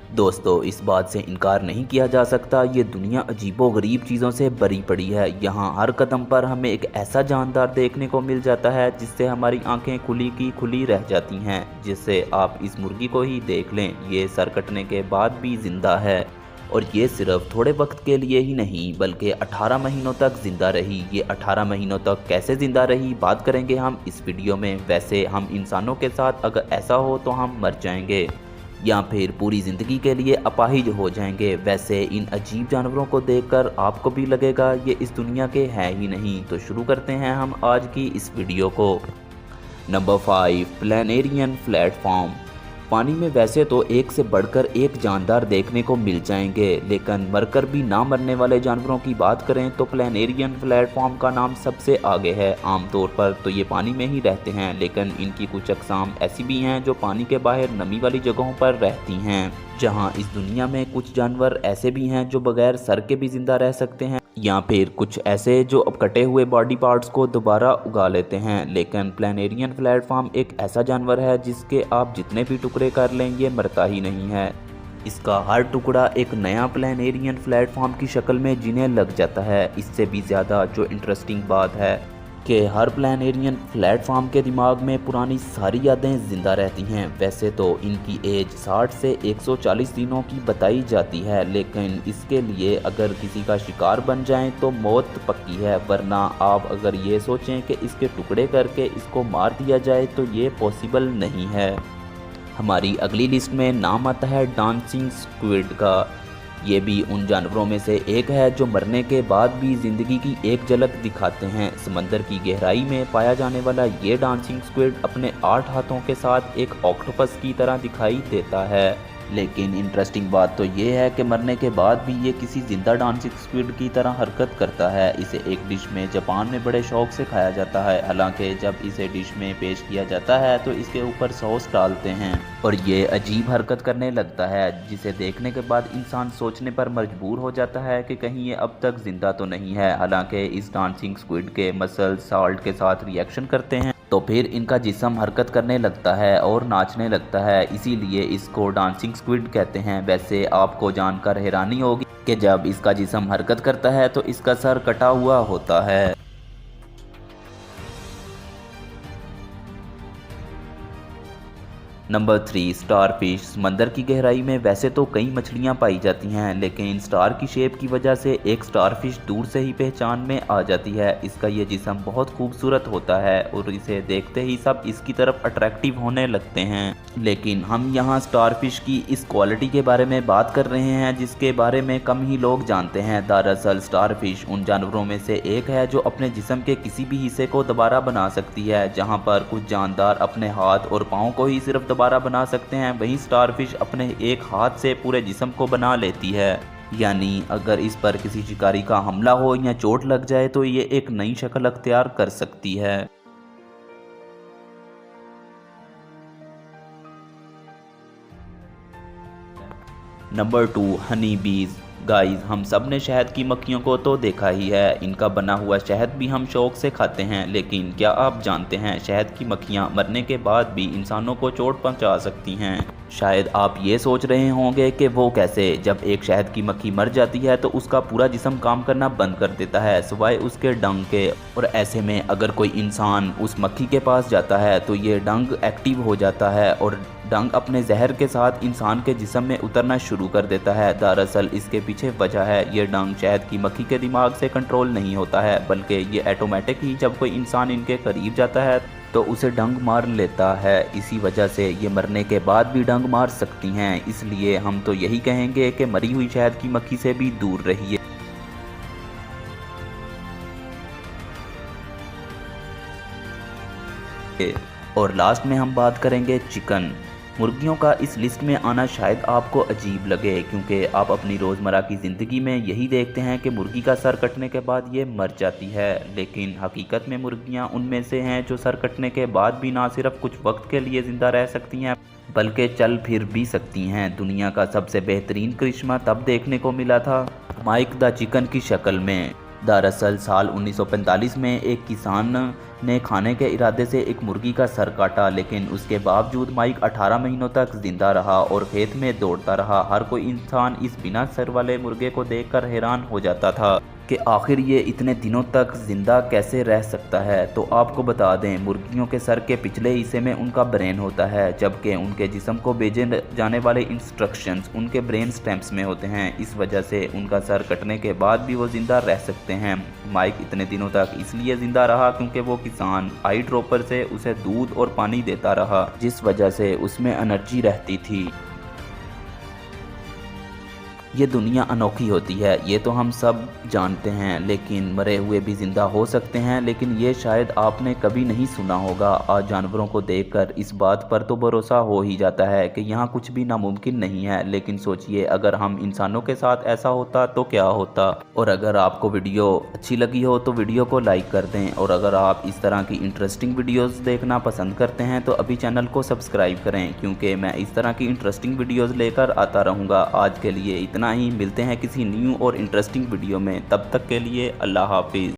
दोस्तों, इस बात से इनकार नहीं किया जा सकता, ये दुनिया अजीबोगरीब चीज़ों से भरी पड़ी है। यहाँ हर कदम पर हमें एक ऐसा जानदार देखने को मिल जाता है जिससे हमारी आंखें खुली की खुली रह जाती हैं। जिससे आप इस मुर्गी को ही देख लें, ये सर कटने के बाद भी जिंदा है। और ये सिर्फ थोड़े वक्त के लिए ही नहीं बल्कि 18 महीनों तक ज़िंदा रही। ये 18 महीनों तक कैसे ज़िंदा रही, बात करेंगे हम इस वीडियो में। वैसे हम इंसानों के साथ अगर ऐसा हो तो हम मर जाएंगे या फिर पूरी ज़िंदगी के लिए अपाहिज हो जाएंगे। वैसे इन अजीब जानवरों को देखकर आपको भी लगेगा ये इस दुनिया के हैं ही नहीं। तो शुरू करते हैं हम आज की इस वीडियो को। Number 5, planarian platform. पानी में वैसे तो एक से बढ़कर एक जानदार देखने को मिल जाएंगे, लेकिन मरकर भी ना मरने वाले जानवरों की बात करें तो प्लानेरियन प्लेटफॉर्म का नाम सबसे आगे है। आमतौर पर तो ये पानी में ही रहते हैं, लेकिन इनकी कुछ अक़साम ऐसी भी हैं जो पानी के बाहर नमी वाली जगहों पर रहती हैं। जहां इस दुनिया में कुछ जानवर ऐसे भी हैं जो बगैर सर के भी ज़िंदा रह सकते हैं, या फिर कुछ ऐसे जो अब कटे हुए बॉडी पार्ट्स को दोबारा उगा लेते हैं। लेकिन प्लानेरियन प्लेटफॉर्म एक ऐसा जानवर है जिसके आप जितने भी टुकड़े कर लें ये मरता ही नहीं है। इसका हर टुकड़ा एक नया प्लानेरियन प्लेटफॉर्म की शक्ल में जीने लग जाता है। इससे भी ज़्यादा जो इंटरेस्टिंग बात है कि हर प्लानेरियन प्लेटफॉर्म के दिमाग में पुरानी सारी यादें ज़िंदा रहती हैं। वैसे तो इनकी एज 60 से 140 दिनों की बताई जाती है, लेकिन इसके लिए अगर किसी का शिकार बन जाएं तो मौत पक्की है। वरना आप अगर ये सोचें कि इसके टुकड़े करके इसको मार दिया जाए तो ये पॉसिबल नहीं है। हमारी अगली लिस्ट में नाम आता है डांसिंग स्क्विड का। ये भी उन जानवरों में से एक है जो मरने के बाद भी ज़िंदगी की एक झलक दिखाते हैं। समंदर की गहराई में पाया जाने वाला ये डांसिंग स्क्विड अपने 8 हाथों के साथ एक ऑक्टोपस की तरह दिखाई देता है। लेकिन इंटरेस्टिंग बात तो ये है कि मरने के बाद भी ये किसी जिंदा डांसिंग स्क्विड की तरह हरकत करता है। इसे एक डिश में जापान में बड़े शौक से खाया जाता है। हालांकि जब इसे डिश में पेश किया जाता है तो इसके ऊपर सॉस डालते हैं और ये अजीब हरकत करने लगता है, जिसे देखने के बाद इंसान सोचने पर मजबूर हो जाता है कि कहीं ये अब तक जिंदा तो नहीं है। हालांकि इस डांसिंग स्क्विड के मसल साल्ट के साथ रिएक्शन करते हैं तो फिर इनका जिस्म हरकत करने लगता है और नाचने लगता है, इसीलिए इसको डांसिंग स्क्विड कहते हैं। वैसे आपको जानकर हैरानी होगी कि जब इसका जिस्म हरकत करता है तो इसका सर कटा हुआ होता है। Number 3, starfish. समंदर की गहराई में वैसे तो कई मछलियां पाई जाती हैं, लेकिन स्टार की शेप की वजह से एक स्टारफिश दूर से ही पहचान में आ जाती है। इसका ये जिस्म बहुत खूबसूरत होता है और इसे देखते ही सब इसकी तरफ अट्रैक्टिव होने लगते हैं। लेकिन हम यहाँ स्टारफिश की इस क्वालिटी के बारे में बात कर रहे हैं जिसके बारे में कम ही लोग जानते हैं। दरअसल स्टारफिश उन जानवरों में से एक है जो अपने जिस्म के किसी भी हिस्से को दोबारा बना सकती है। जहाँ पर कुछ जानदार अपने हाथ और पाँव को ही सिर्फ दोबारा बना सकते हैं, वहीं स्टारफिश अपने एक हाथ से पूरे जिस्म को बना लेती है। यानी अगर इस पर किसी शिकारी का हमला हो या चोट लग जाए तो ये एक नई शक्ल अख्तियार कर सकती है। नंबर 2, हनी बीज। गाइस, हम सब ने शहद की मक्खियों को तो देखा ही है। इनका बना हुआ शहद भी हम शौक से खाते हैं, लेकिन क्या आप जानते हैं शहद की मक्खियां मरने के बाद भी इंसानों को चोट पहुंचा सकती हैं। शायद आप ये सोच रहे होंगे कि वो कैसे। जब एक शहद की मक्खी मर जाती है तो उसका पूरा जिस्म काम करना बंद कर देता है सिवाय उसके डंक के, और ऐसे में अगर कोई इंसान उस मक्खी के पास जाता है तो ये डंक एक्टिव हो जाता है और डंक अपने जहर के साथ इंसान के जिस्म में उतरना शुरू कर देता है। दरअसल इसके पीछे वजह है, ये डंक शहद की मक्खी के दिमाग से कंट्रोल नहीं होता है, बल्कि ये ऑटोमेटिक ही जब कोई इंसान इनके करीब जाता है तो उसे डंक मार लेता है। इसी वजह से ये मरने के बाद भी डंक मार सकती हैं। इसलिए हम तो यही कहेंगे कि मरी हुई शहद की मक्खी से भी दूर रहिए। और लास्ट में हम बात करेंगे चिकन। मुर्गियों का इस लिस्ट में आना शायद आपको अजीब लगे, क्योंकि आप अपनी रोज़मर्रा की ज़िंदगी में यही देखते हैं कि मुर्गी का सर कटने के बाद ये मर जाती है। लेकिन हकीकत में मुर्गियां उनमें से हैं जो सर कटने के बाद भी ना सिर्फ कुछ वक्त के लिए ज़िंदा रह सकती हैं बल्कि चल फिर भी सकती हैं। दुनिया का सबसे बेहतरीन करिश्मा तब देखने को मिला था माइक द चिकन की शक्ल में। दरअसल साल 1945 में एक किसान ने खाने के इरादे से एक मुर्गी का सर काटा, लेकिन उसके बावजूद माइक 18 महीनों तक जिंदा रहा और खेत में दौड़ता रहा। हर कोई इंसान इस बिना सर वाले मुर्गे को देखकर हैरान हो जाता था कि आखिर ये इतने दिनों तक जिंदा कैसे रह सकता है। तो आपको बता दें, मुर्गियों के सर के पिछले हिस्से में उनका ब्रेन होता है, जबकि उनके जिस्म को भेजे जाने वाले इंस्ट्रक्शंस उनके ब्रेन स्टेम्स में होते हैं। इस वजह से उनका सर कटने के बाद भी वो जिंदा रह सकते हैं। माइक इतने दिनों तक इसलिए जिंदा रहा क्योंकि वो किसान आई ड्रॉपर से उसे दूध और पानी देता रहा, जिस वजह से उसमें एनर्जी रहती थी। ये दुनिया अनोखी होती है, ये तो हम सब जानते हैं, लेकिन मरे हुए भी ज़िंदा हो सकते हैं। लेकिन ये शायद आपने कभी नहीं सुना होगा। आज जानवरों को देखकर इस बात पर तो भरोसा हो ही जाता है कि यहाँ कुछ भी नामुमकिन नहीं है। लेकिन सोचिए, अगर हम इंसानों के साथ ऐसा होता तो क्या होता। और अगर आपको वीडियो अच्छी लगी हो तो वीडियो को लाइक कर दें, और अगर आप इस तरह की इंटरेस्टिंग वीडियोस देखना पसंद करते हैं तो अभी चैनल को सब्सक्राइब करें, क्योंकि मैं इस तरह की इंटरेस्टिंग वीडियोस लेकर आता रहूँगा। आज के लिए इतना ही, मिलते हैं किसी न्यू और इंटरेस्टिंग वीडियो में। तब तक के लिए अल्लाह हाफिज़।